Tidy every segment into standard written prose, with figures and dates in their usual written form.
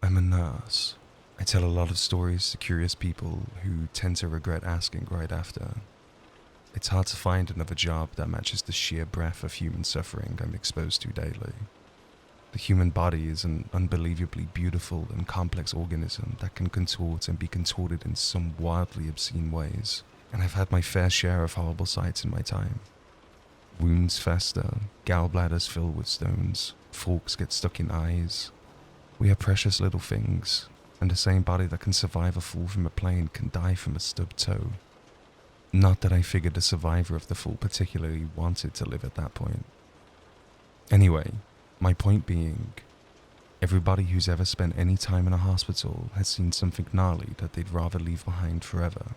I'm a nurse. I tell a lot of stories to curious people who tend to regret asking right after. It's hard to find another job that matches the sheer breadth of human suffering I'm exposed to daily. The human body is an unbelievably beautiful and complex organism that can contort and be contorted in some wildly obscene ways, and I've had my fair share of horrible sights in my time. Wounds fester, gallbladders fill with stones, forks get stuck in eyes. We are precious little things, and the same body that can survive a fall from a plane can die from a stubbed toe. Not that I figured the survivor of the fall particularly wanted to live at that point. Anyway, my point being, everybody who's ever spent any time in a hospital has seen something gnarly that they'd rather leave behind forever.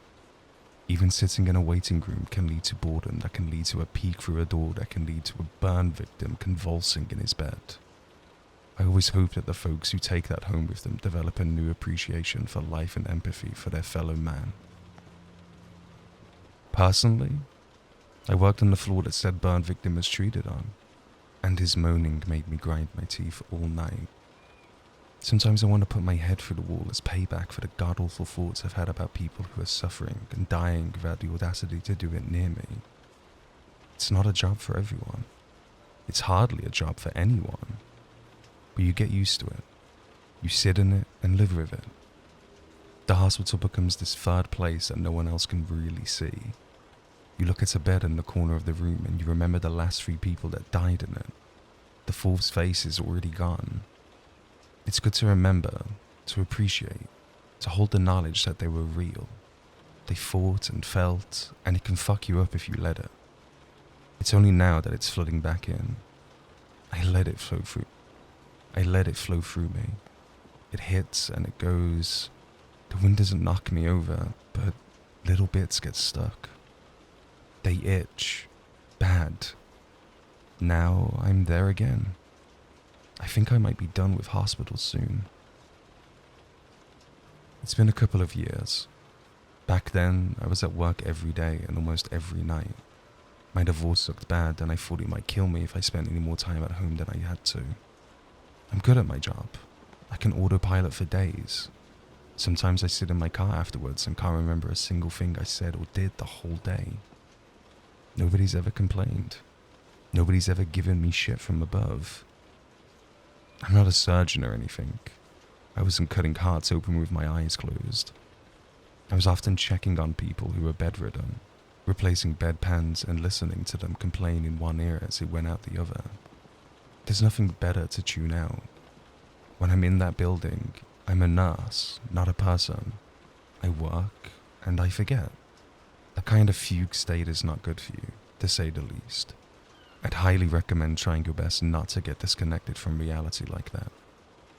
Even sitting in a waiting room can lead to boredom that can lead to a peek through a door that can lead to a burn victim convulsing in his bed. I always hope that the folks who take that home with them develop a new appreciation for life and empathy for their fellow man. Personally, I worked on the floor that said burn victim was treated on, and his moaning made me grind my teeth all night. Sometimes I want to put my head through the wall as payback for the god-awful thoughts I've had about people who are suffering and dying without the audacity to do it near me. It's not a job for everyone. It's hardly a job for anyone. But you get used to it. You sit in it and live with it. The hospital becomes this third place that no one else can really see. You look at a bed in the corner of the room and you remember the last 3 people that died in it. The fourth's face is already gone. It's good to remember, to appreciate, to hold the knowledge that they were real. They fought and felt, and it can fuck you up if you let it. It's only now that it's flooding back in. I let it flow through. I let it flow through me. It hits and it goes. The wind doesn't knock me over, but little bits get stuck. They itch. Bad. Now I'm there again. I think I might be done with hospital soon. It's been a couple of years. Back then, I was at work every day and almost every night. My divorce sucked bad and I thought it might kill me if I spent any more time at home than I had to. I'm good at my job. I can autopilot for days. Sometimes I sit in my car afterwards and can't remember a single thing I said or did the whole day. Nobody's ever complained. Nobody's ever given me shit from above. I'm not a surgeon or anything. I wasn't cutting hearts open with my eyes closed. I was often checking on people who were bedridden, replacing bedpans and listening to them complain in one ear as it went out the other. There's nothing better to tune out. When I'm in that building, I'm a nurse, not a person. I work, and I forget. That kind of fugue state is not good for you, to say the least. I'd highly recommend trying your best not to get disconnected from reality like that.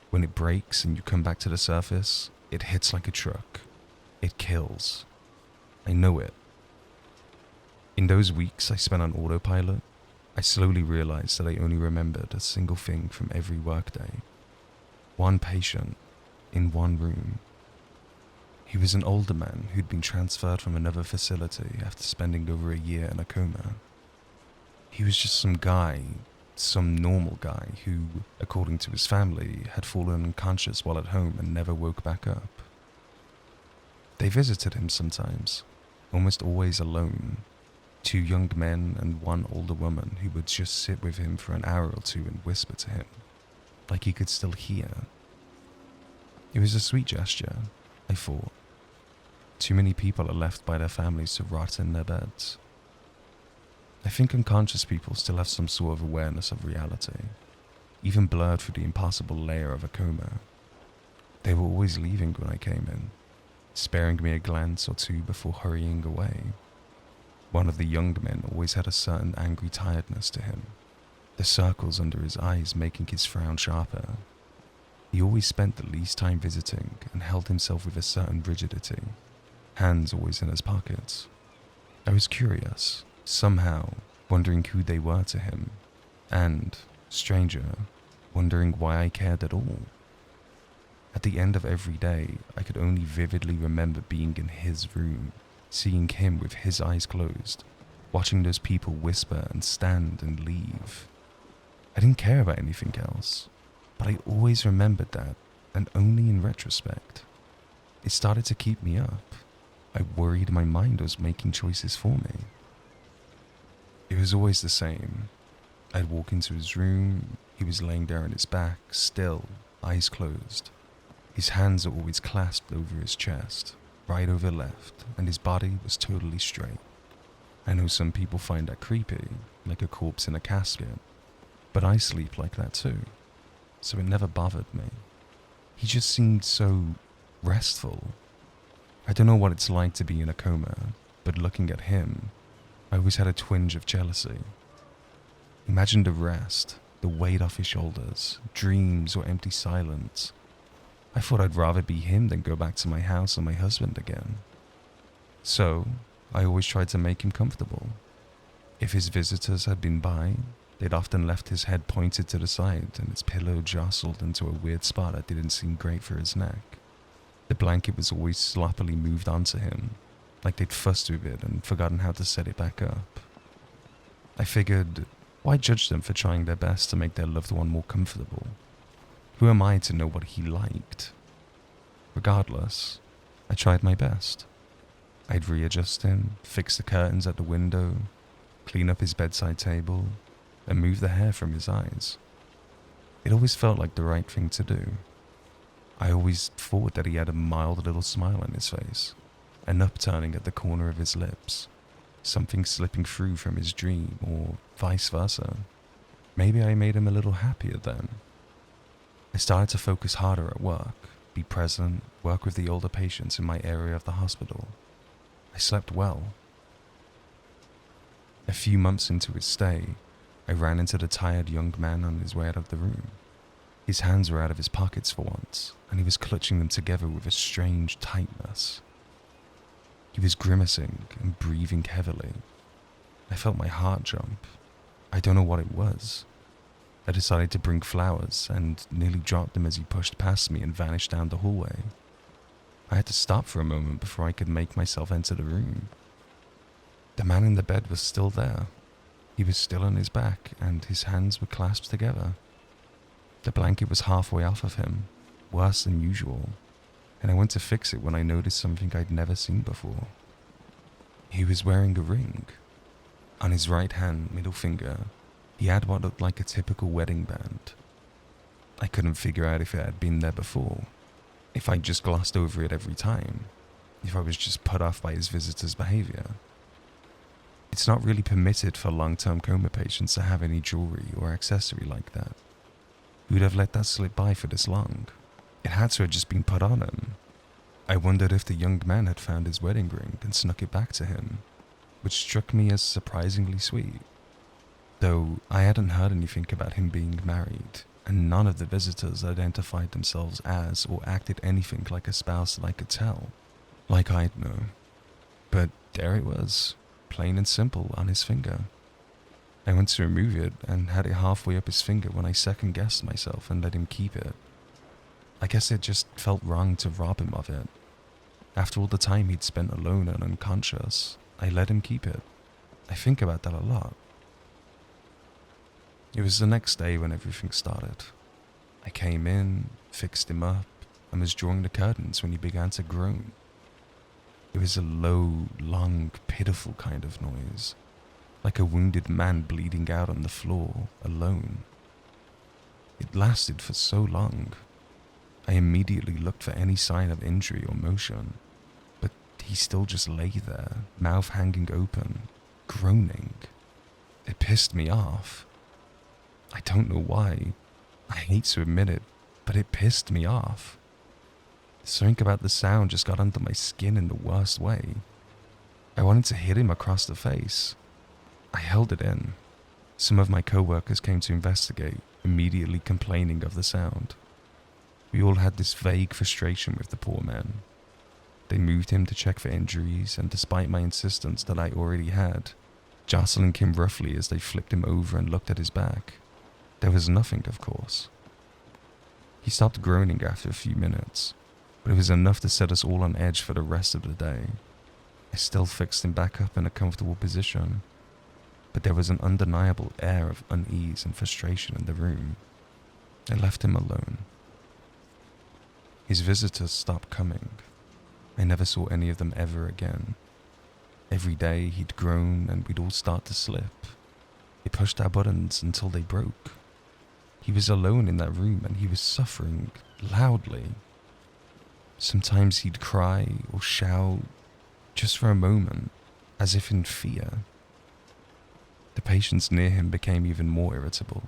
When it breaks and you come back to the surface, it hits like a truck. It kills. I know it. In those weeks I spent on autopilot, I slowly realized that I only remembered a single thing from every workday. One patient, in one room. He was an older man who'd been transferred from another facility after spending over a year in a coma. He was just some guy, some normal guy who, according to his family, had fallen unconscious while at home and never woke back up. They visited him sometimes, almost always alone. 2 young men and 1 older woman who would just sit with him for an hour or 2 and whisper to him, like he could still hear. It was a sweet gesture, I thought. Too many people are left by their families to rot in their beds. I think unconscious people still have some sort of awareness of reality, even blurred through the impossible layer of a coma. They were always leaving when I came in, sparing me a glance or 2 before hurrying away. One of the young men always had a certain angry tiredness to him, the circles under his eyes making his frown sharper. He always spent the least time visiting and held himself with a certain rigidity, hands always in his pockets. I was curious, somehow, wondering who they were to him, and, stranger, wondering why I cared at all. At the end of every day, I could only vividly remember being in his room, seeing him with his eyes closed, watching those people whisper and stand and leave. I didn't care about anything else, but I always remembered that, and only in retrospect. It started to keep me up. I worried my mind was making choices for me. It was always the same. I'd walk into his room, he was laying there on his back, still, eyes closed. His hands are always clasped over his chest, right over left, and his body was totally straight. I know some people find that creepy, like a corpse in a casket, but I sleep like that too, so it never bothered me. He just seemed so restful. I don't know what it's like to be in a coma, but looking at him, I always had a twinge of jealousy. Imagine the rest, the weight off his shoulders, dreams or empty silence. I thought I'd rather be him than go back to my house and my husband again. So, I always tried to make him comfortable. If his visitors had been by, they'd often left his head pointed to the side and his pillow jostled into a weird spot that didn't seem great for his neck. The blanket was always sloppily moved onto him, like they'd fussed with it and forgotten how to set it back up. I figured, why judge them for trying their best to make their loved one more comfortable? Who am I to know what he liked? Regardless, I tried my best. I'd readjust him, fix the curtains at the window, clean up his bedside table, and move the hair from his eyes. It always felt like the right thing to do. I always thought that he had a mild little smile on his face, an upturning at the corner of his lips, something slipping through from his dream, or vice versa. Maybe I made him a little happier then. I started to focus harder at work, be present, work with the older patients in my area of the hospital. I slept well. A few months into his stay, I ran into the tired young man on his way out of the room. His hands were out of his pockets for once, and he was clutching them together with a strange tightness. He was grimacing and breathing heavily. I felt my heart jump. I don't know what it was. I decided to bring flowers and nearly dropped them as he pushed past me and vanished down the hallway. I had to stop for a moment before I could make myself enter the room. The man in the bed was still there. He was still on his back and his hands were clasped together. The blanket was halfway off of him, worse than usual, and I went to fix it when I noticed something I'd never seen before. He was wearing a ring. On his right hand, middle finger, he had what looked like a typical wedding band. I couldn't figure out if it had been there before, if I'd just glossed over it every time, if I was just put off by his visitor's behavior. It's not really permitted for long-term coma patients to have any jewelry or accessory like that. Who'd have let that slip by for this long? It had to have just been put on him. I wondered if the young man had found his wedding ring and snuck it back to him, which struck me as surprisingly sweet. Though I hadn't heard anything about him being married, and none of the visitors identified themselves as or acted anything like a spouse that I could tell, like I'd know. But there it was, plain and simple, on his finger. I went to remove it and had it halfway up his finger when I second-guessed myself and let him keep it. I guess it just felt wrong to rob him of it. After all the time he'd spent alone and unconscious, I let him keep it. I think about that a lot. It was the next day when everything started. I came in, fixed him up, and was drawing the curtains when he began to groan. It was a low, long, pitiful kind of noise, like a wounded man bleeding out on the floor, alone. It lasted for so long. I immediately looked for any sign of injury or motion, but he still just lay there, mouth hanging open, groaning. It pissed me off. I don't know why. I hate to admit it, but it pissed me off. Something about the sound just got under my skin in the worst way. I wanted to hit him across the face. I held it in. Some of my co-workers came to investigate, immediately complaining of the sound. We all had this vague frustration with the poor man. They moved him to check for injuries, and despite my insistence that I already had, jostling him roughly as they flipped him over and looked at his back, there was nothing, of course. He stopped groaning after a few minutes, but it was enough to set us all on edge for the rest of the day. I still fixed him back up in a comfortable position, but there was an undeniable air of unease and frustration in the room. I left him alone. His visitors stopped coming. I never saw any of them ever again. Every day he'd groan and we'd all start to slip. He pushed our buttons until they broke. He was alone in that room and he was suffering loudly. Sometimes he'd cry or shout just for a moment, as if in fear. The patients near him became even more irritable.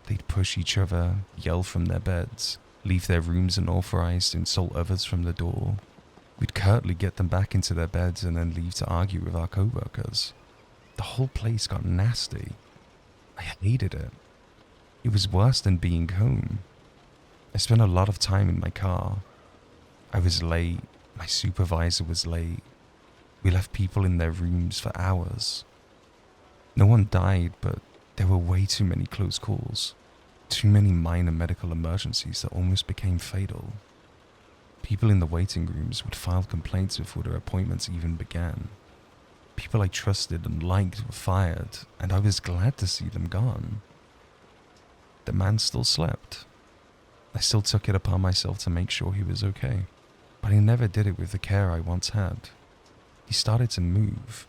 They'd push each other, yell from their beds, leave their rooms unauthorized, insult others from the door. We'd curtly get them back into their beds and then leave to argue with our co-workers. The whole place got nasty. I hated it. It was worse than being home. I spent a lot of time in my car. I was late, my supervisor was late. We left people in their rooms for hours. No one died, but there were way too many close calls. Too many minor medical emergencies that almost became fatal. People in the waiting rooms would file complaints before their appointments even began. People I trusted and liked were fired, and I was glad to see them gone. The man still slept. I still took it upon myself to make sure he was okay, but I never did it with the care I once had. He started to move.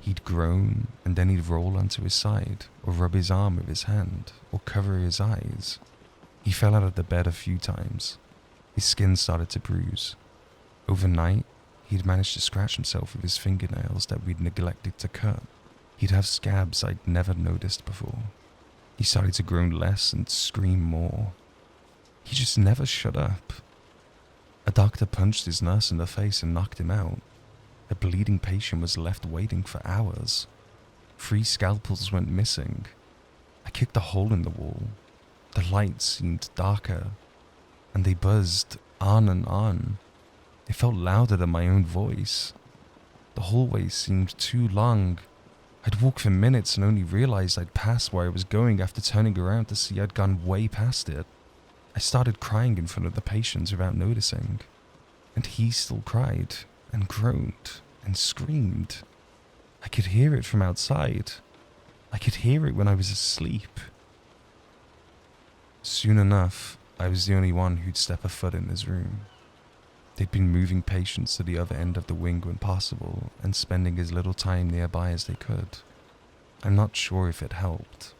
He'd groan, and then he'd roll onto his side, or rub his arm with his hand, or cover his eyes. He fell out of the bed a few times. His skin started to bruise. Overnight, he'd managed to scratch himself with his fingernails that we'd neglected to cut. He'd have scabs I'd never noticed before. He started to groan less and scream more. He just never shut up. A doctor punched his nurse in the face and knocked him out. A bleeding patient was left waiting for hours. 3 scalpels went missing. I kicked a hole in the wall. The lights seemed darker, and they buzzed on and on. It felt louder than my own voice. The hallway seemed too long. I'd walk for minutes and only realized I'd passed where I was going after turning around to see I'd gone way past it. I started crying in front of the patients without noticing, and he still cried and groaned and screamed. I could hear it from outside. I could hear it when I was asleep. Soon enough, I was the only one who'd step a foot in his room. They'd been moving patients to the other end of the wing when possible and spending as little time nearby as they could. I'm not sure if it helped.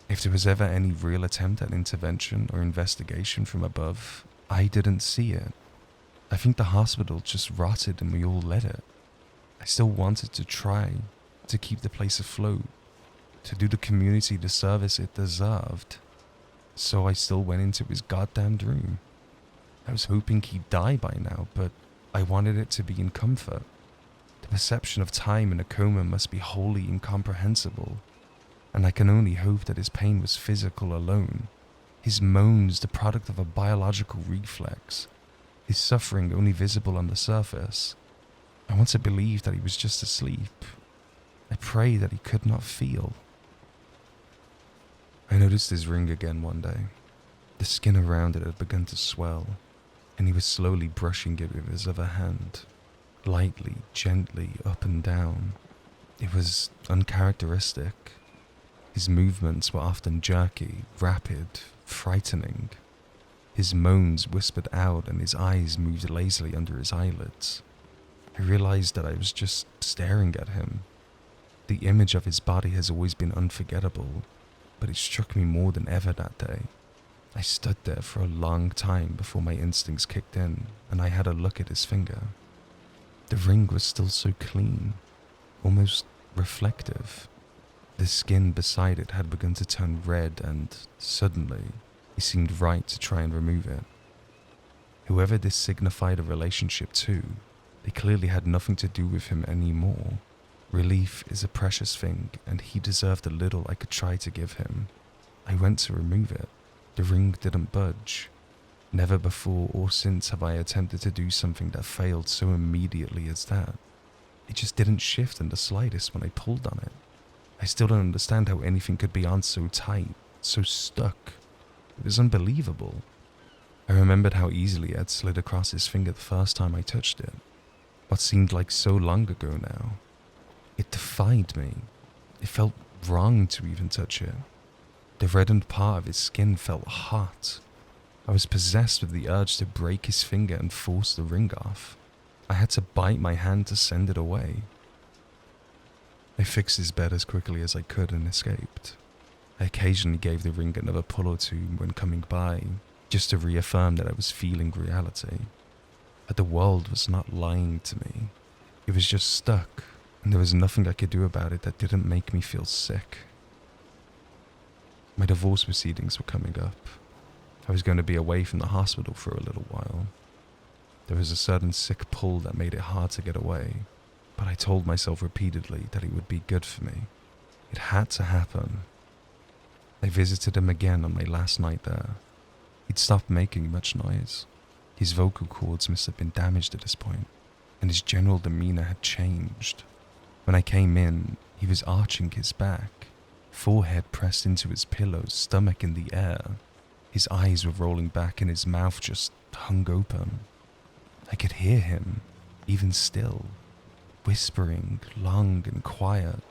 If there was ever any real attempt at intervention or investigation from above, I didn't see it. I think the hospital just rotted and we all let it. I still wanted to try to keep the place afloat, to do the community the service it deserved. So I still went into his goddamned room. I was hoping he'd die by now, but I wanted it to be in comfort. The perception of time in a coma must be wholly incomprehensible, and I can only hope that his pain was physical alone, his moans the product of a biological reflex, his suffering only visible on the surface. I want to believe that he was just asleep. I pray that he could not feel. I noticed his ring again one day. The skin around it had begun to swell, and he was slowly brushing it with his other hand, lightly, gently, up and down. It was uncharacteristic. His movements were often jerky, rapid, frightening. His moans whispered out and his eyes moved lazily under his eyelids. I realized that I was just staring at him. The image of his body has always been unforgettable, but it struck me more than ever that day. I stood there for a long time before my instincts kicked in and I had a look at his finger. The ring was still so clean, almost reflective. The skin beside it had begun to turn red and, suddenly, it seemed right to try and remove it. Whoever this signified a relationship to, they clearly had nothing to do with him anymore. Relief is a precious thing, and he deserved the little I could try to give him. I went to remove it. The ring didn't budge. Never before or since have I attempted to do something that failed so immediately as that. It just didn't shift in the slightest when I pulled on it. I still don't understand how anything could be on so tight, so stuck. It was unbelievable. I remembered how easily it had slid across his finger the first time I touched it. What seemed like so long ago now. It defied me. It felt wrong to even touch it. The reddened part of his skin felt hot. I was possessed with the urge to break his finger and force the ring off. I had to bite my hand to send it away. I fixed his bed as quickly as I could and escaped. I occasionally gave the ring another pull or two when coming by, just to reaffirm that I was feeling reality. That the world was not lying to me. It was just stuck, and there was nothing I could do about it that didn't make me feel sick. My divorce proceedings were coming up. I was going to be away from the hospital for a little while. There was a certain sick pull that made it hard to get away, but I told myself repeatedly that it would be good for me. It had to happen. I visited him again on my last night there. He'd stopped making much noise. His vocal cords must have been damaged at this point, and his general demeanor had changed. When I came in, he was arching his back, forehead pressed into his pillow, stomach in the air. His eyes were rolling back and his mouth just hung open. I could hear him, even still, whispering, long and quiet.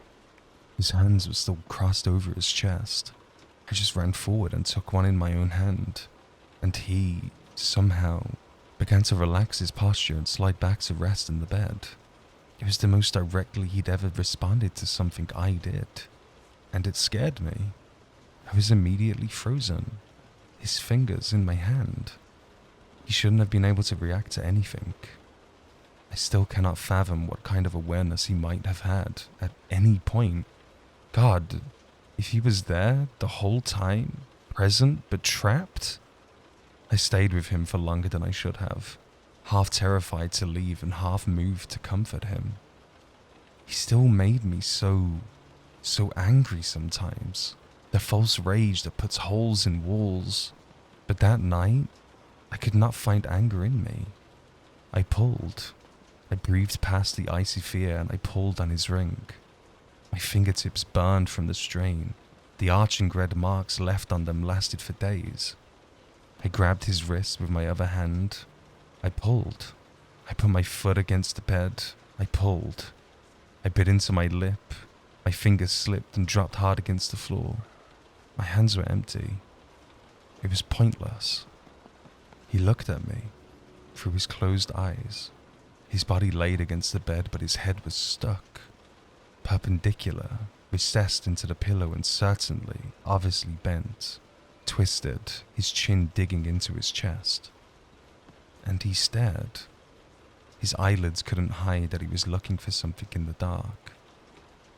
His hands were still crossed over his chest. I just ran forward and took one in my own hand, and he, somehow, began to relax his posture and slide back to rest in the bed. It was the most directly he'd ever responded to something I did, and it scared me. I was immediately frozen, his fingers in my hand. He shouldn't have been able to react to anything. I still cannot fathom what kind of awareness he might have had at any point. God, if he was there the whole time, present but trapped? I stayed with him for longer than I should have, half terrified to leave and half moved to comfort him. He still made me so angry sometimes. The false rage that puts holes in walls. But that night, I could not find anger in me. I pulled. I breathed past the icy fear and I pulled on his ring. My fingertips burned from the strain. The arching red marks left on them lasted for days. I grabbed his wrist with my other hand. I pulled. I put my foot against the bed. I pulled. I bit into my lip. My fingers slipped and dropped hard against the floor. My hands were empty. It was pointless. He looked at me through his closed eyes. His body laid against the bed, but his head was stuck, perpendicular, recessed into the pillow and certainly, obviously bent, twisted, his chin digging into his chest. And he stared. His eyelids couldn't hide that he was looking for something in the dark.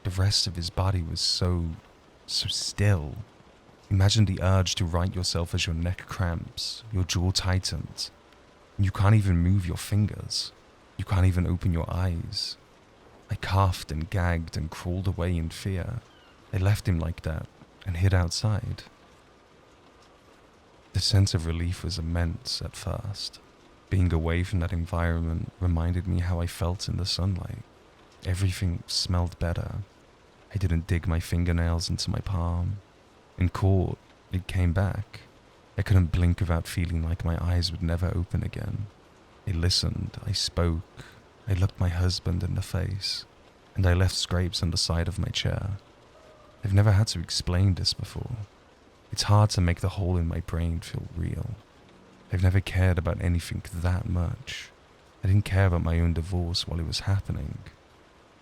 The rest of his body was so still. Imagine the urge to right yourself as your neck cramps, your jaw tightens, and you can't even move your fingers. You can't even open your eyes. I coughed and gagged and crawled away in fear. I left him like that and hid outside. The sense of relief was immense at first. Being away from that environment reminded me how I felt in the sunlight. Everything smelled better. I didn't dig my fingernails into my palm. In court, it came back. I couldn't blink without feeling like my eyes would never open again. I listened, I spoke, I looked my husband in the face, and I left scrapes on the side of my chair. I've never had to explain this before. It's hard to make the hole in my brain feel real. I've never cared about anything that much. I didn't care about my own divorce while it was happening.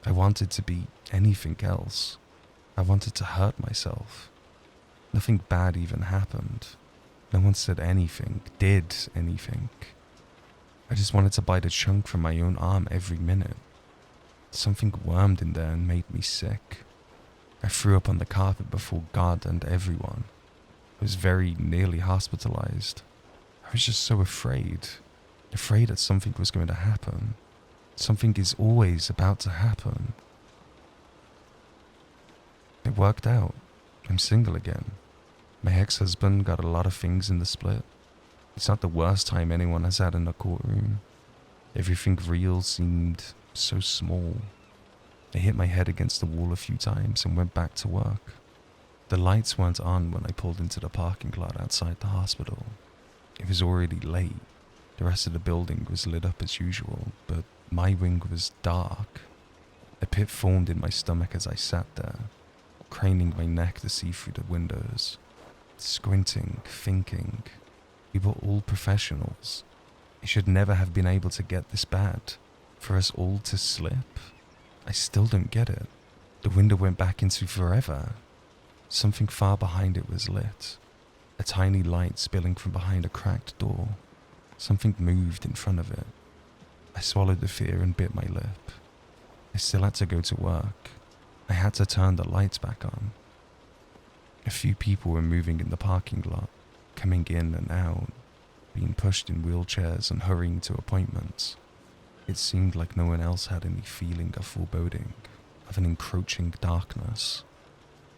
I wanted to be anything else. I wanted to hurt myself. Nothing bad even happened. No one said anything, did anything. I just wanted to bite a chunk from my own arm every minute. Something wormed in there and made me sick. I threw up on the carpet before God and everyone. I was very nearly hospitalized. I was just so afraid that something was going to happen. Something is always about to happen. It worked out. I'm single again. My ex-husband got a lot of things in the split. It's not the worst time anyone has had in a courtroom. Everything real seemed so small. I hit my head against the wall a few times and went back to work. The lights weren't on when I pulled into the parking lot outside the hospital. It was already late. The rest of the building was lit up as usual, but my wing was dark. A pit formed in my stomach as I sat there, craning my neck to see through the windows, squinting, thinking. It We were all professionals. It should never have been able to get this bad. For us all to slip? I still don't get it. The window went back into forever. Something far behind it was lit. A tiny light spilling from behind a cracked door. Something moved in front of it. I swallowed the fear and bit my lip. I still had to go to work. I had to turn the lights back on. A few people were moving in the parking lot, coming in and out, being pushed in wheelchairs and hurrying to appointments. It seemed like no one else had any feeling of foreboding, of an encroaching darkness.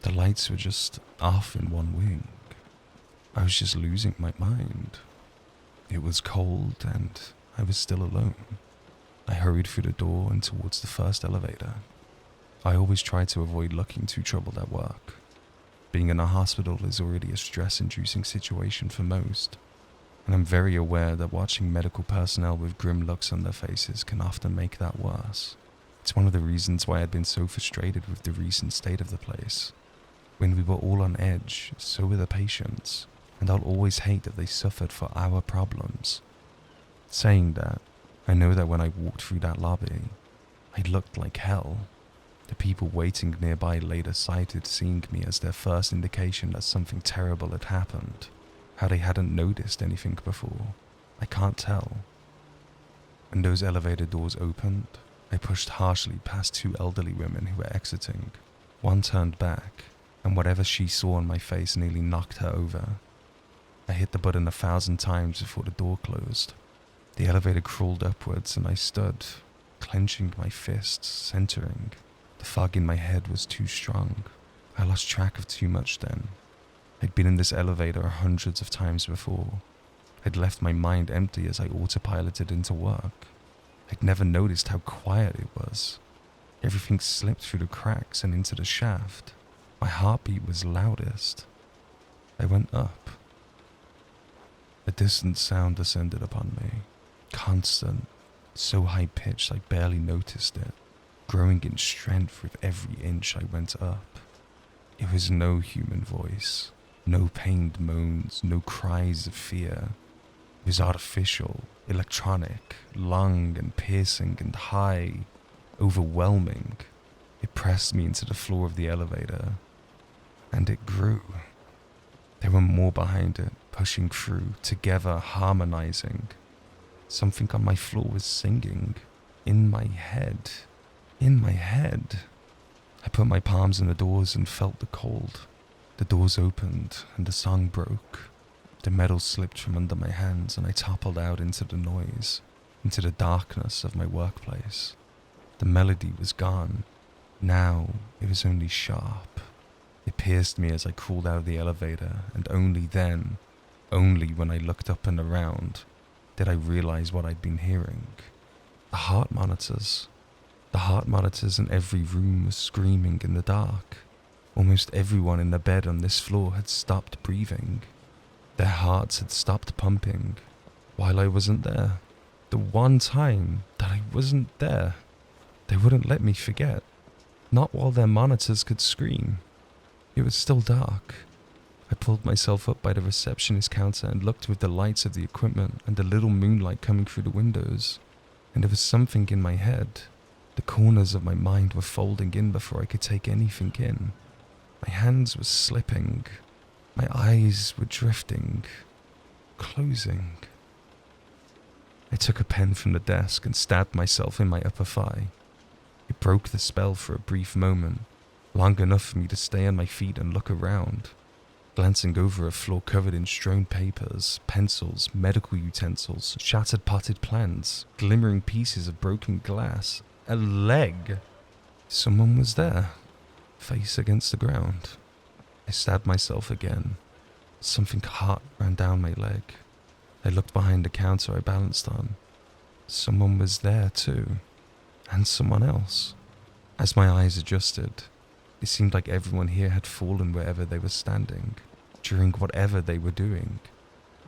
The lights were just off in one wing. I was just losing my mind. It was cold and I was still alone. I hurried through the door and towards the first elevator. I always try to avoid looking too troubled at work. Being in a hospital is already a stress-inducing situation for most, and I'm very aware that watching medical personnel with grim looks on their faces can often make that worse. It's one of the reasons why I'd been so frustrated with the recent state of the place. When we were all on edge, so were the patients, and I'll always hate that they suffered for our problems. Saying that, I know that when I walked through that lobby, I looked like hell. The people waiting nearby later cited seeing me as their first indication that something terrible had happened. How they hadn't noticed anything before, I can't tell. When those elevator doors opened, I pushed harshly past two elderly women who were exiting. One turned back, and whatever she saw on my face nearly knocked her over. I hit the button 1,000 times before the door closed. The elevator crawled upwards and I stood, clenching my fists, centering. The fog in my head was too strong. I lost track of too much then. I'd been in this elevator hundreds of times before. I'd left my mind empty as I autopiloted into work. I'd never noticed how quiet it was. Everything slipped through the cracks and into the shaft. My heartbeat was loudest. I went up. A distant sound descended upon me. Constant, so high-pitched I barely noticed it, growing in strength with every inch I went up. It was no human voice, no pained moans, no cries of fear. It was artificial, electronic, long and piercing and high, overwhelming. It pressed me into the floor of the elevator, and it grew. There were more behind it, pushing through, together, harmonizing. Something on my floor was singing, in my head. In my head. I put my palms in the doors and felt the cold. The doors opened and the song broke. The metal slipped from under my hands and I toppled out into the noise, into the darkness of my workplace. The melody was gone. Now it was only sharp. It pierced me as I crawled out of the elevator, and only then, only when I looked up and around, did I realize what I'd been hearing. The heart monitors. The heart monitors in every room were screaming in the dark. Almost everyone in the bed on this floor had stopped breathing. Their hearts had stopped pumping while I wasn't there. The one time that I wasn't there, they wouldn't let me forget. Not while their monitors could scream. It was still dark. I pulled myself up by the receptionist counter and looked with the lights of the equipment and the little moonlight coming through the windows. And there was something in my head. The corners of my mind were folding in before I could take anything in. My hands were slipping. My eyes were drifting, closing. I took a pen from the desk and stabbed myself in my upper thigh. It broke the spell for a brief moment, long enough for me to stay on my feet and look around. Glancing over a floor covered in strewn papers, pencils, medical utensils, shattered potted plants, glimmering pieces of broken glass, a leg. Someone was there, face against the ground. I stabbed myself again. Something hot ran down my leg. I looked behind the counter I balanced on. Someone was there too, and someone else. As my eyes adjusted, it seemed like everyone here had fallen wherever they were standing, during whatever they were doing,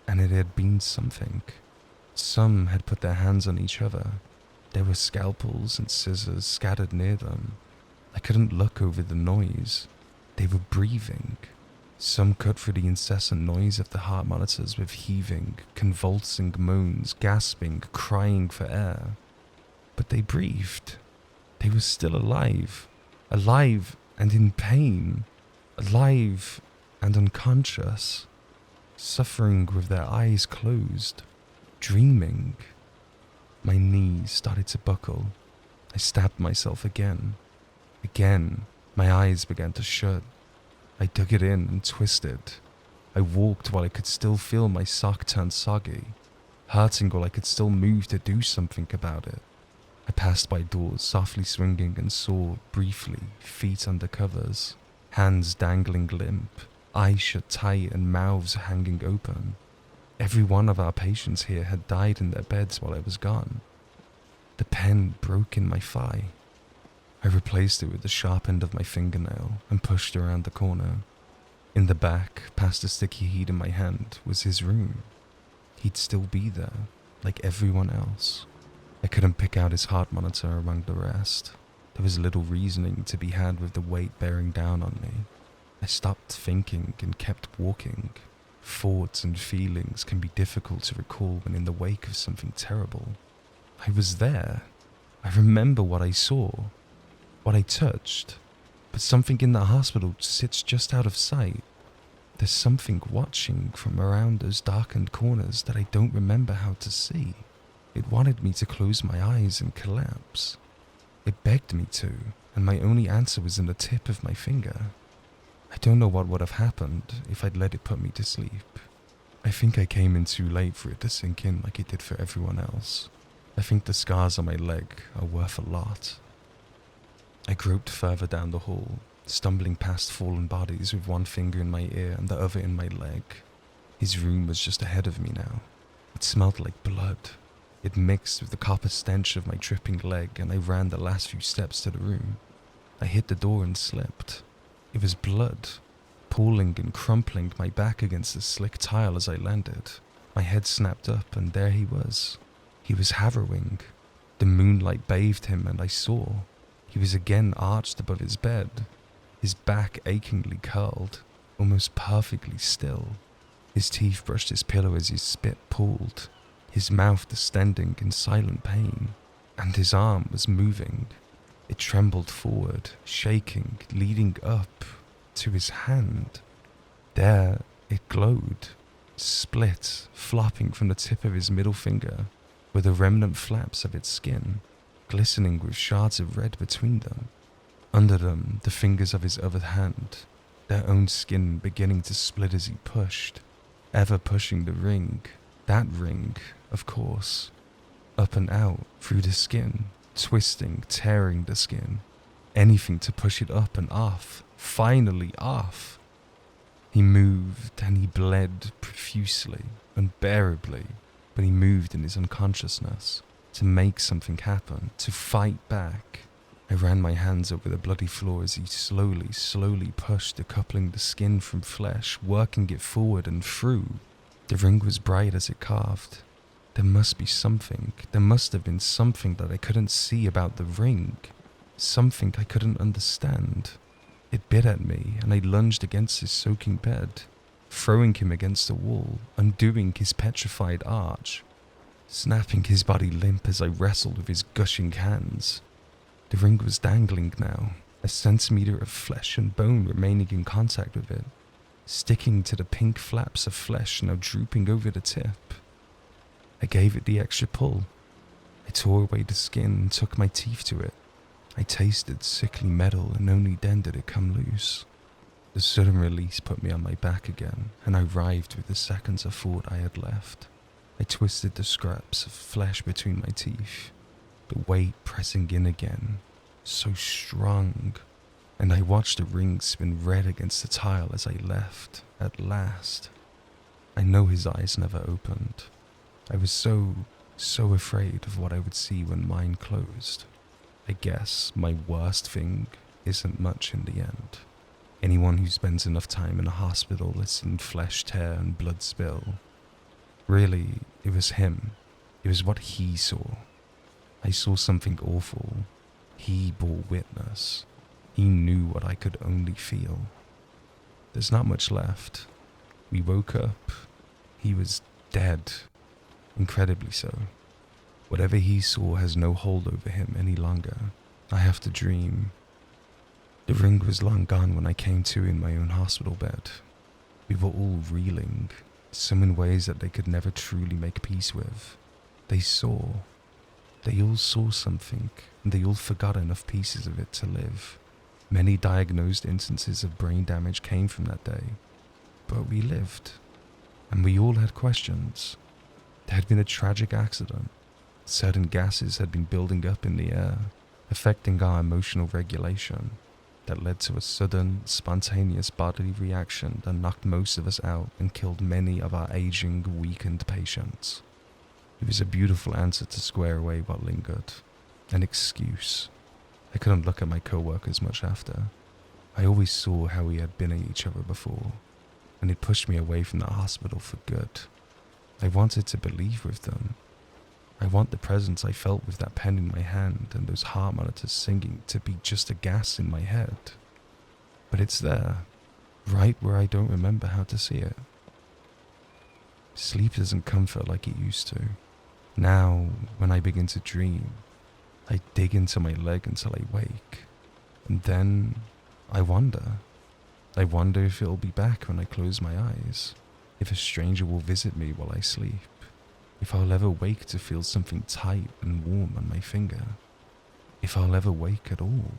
and it had been something. Some had put their hands on each other. There were scalpels and scissors scattered near them. I couldn't look over the noise. They were breathing. Some cut through the incessant noise of the heart monitors with heaving, convulsing moans, gasping, crying for air. But they breathed. They were still alive. Alive and in pain. Alive and unconscious. Suffering with their eyes closed. Dreaming. My knees started to buckle. I stabbed myself again. Again, my eyes began to shut. I dug it in and twisted. I walked while I could still feel my sock turn soggy, hurting while I could still move to do something about it. I passed by doors softly swinging and saw, briefly, feet under covers, hands dangling limp, eyes shut tight and mouths hanging open. Every one of our patients here had died in their beds while I was gone. The pen broke in my thigh. I replaced it with the sharp end of my fingernail and pushed around the corner. In the back, past the sticky heat in my hand, was his room. He'd still be there, like everyone else. I couldn't pick out his heart monitor among the rest. There was little reasoning to be had with the weight bearing down on me. I stopped thinking and kept walking. Thoughts and feelings can be difficult to recall when in the wake of something terrible. I was there. I remember what I saw, what I touched, but something in the hospital sits just out of sight. There's something watching from around those darkened corners that I don't remember how to see. It wanted me to close my eyes and collapse. It begged me to, and my only answer was in the tip of my finger. I don't know what would have happened if I'd let it put me to sleep. I think I came in too late for it to sink in like it did for everyone else. I think the scars on my leg are worth a lot. I groped further down the hall, stumbling past fallen bodies with one finger in my ear and the other in my leg. His room was just ahead of me now. It smelled like blood. It mixed with the copper stench of my dripping leg, and I ran the last few steps to the room. I hit the door and slipped. It was blood, pooling and crumpling my back against the slick tile as I landed. My head snapped up, and there he was. He was harrowing. The moonlight bathed him, and I saw. He was again arched above his bed, his back achingly curled, almost perfectly still. His teeth brushed his pillow as his spit pooled, his mouth distending in silent pain, and his arm was moving. It trembled forward, shaking, leading up to his hand. There it glowed, split, flopping from the tip of his middle finger, with the remnant flaps of its skin, glistening with shards of red between them. Under them, the fingers of his other hand, their own skin beginning to split as he pushed, ever pushing the ring, that ring, of course, up and out through the skin, twisting, tearing the skin, anything to push it up and off, finally off. He moved and he bled profusely, unbearably, but he moved in his unconsciousness, to make something happen, to fight back. I ran my hands over the bloody floor as he slowly pushed, decoupling the skin from flesh, working it forward and through. The ring was bright as it carved. There must be something, there must have been something that I couldn't see about the ring, something I couldn't understand. It bit at me, and I lunged against his soaking bed, throwing him against the wall, undoing his petrified arch, snapping his body limp as I wrestled with his gushing hands. The ring was dangling now, a centimeter of flesh and bone remaining in contact with it, sticking to the pink flaps of flesh now drooping over the tip. I gave it the extra pull. I tore away the skin and took my teeth to it. I tasted sickly metal, and only then did it come loose. The sudden release put me on my back again, and I writhed with the seconds of thought I had left. I twisted the scraps of flesh between my teeth, the weight pressing in again, so strong, and I watched the ring spin red against the tile as I left, at last. I know his eyes never opened. I was so afraid of what I would see when mine closed. I guess my worst thing isn't much in the end. Anyone who spends enough time in a hospital has seen flesh tear and blood spill. Really, it was him. It was what he saw. I saw something awful. He bore witness. He knew what I could only feel. There's not much left. We woke up. He was dead. Incredibly so. Whatever he saw has no hold over him any longer. I have to dream. The ring was long gone when I came to in my own hospital bed. We were all reeling, some in ways that they could never truly make peace with. They all saw something, and they all forgot enough pieces of it to live. Many diagnosed instances of brain damage came from that day, but we lived, and we all had questions. There had been a tragic accident. Certain gases had been building up in the air, affecting our emotional regulation, that led to a sudden, spontaneous bodily reaction that knocked most of us out and killed many of our aging, weakened patients. It was a beautiful answer to square away what lingered. An excuse. I couldn't look at my co-workers much after. I always saw how we had been at each other before, and it pushed me away from the hospital for good. I wanted to believe with them. I want the presence I felt with that pen in my hand and those heart monitors singing to be just a gas in my head. But it's there, right where I don't remember how to see it. Sleep doesn't comfort like it used to. Now, when I begin to dream, I dig into my leg until I wake. And then I wonder. I wonder if it'll be back when I close my eyes. If a stranger will visit me while I sleep. If I'll ever wake to feel something tight and warm on my finger. If I'll ever wake at all.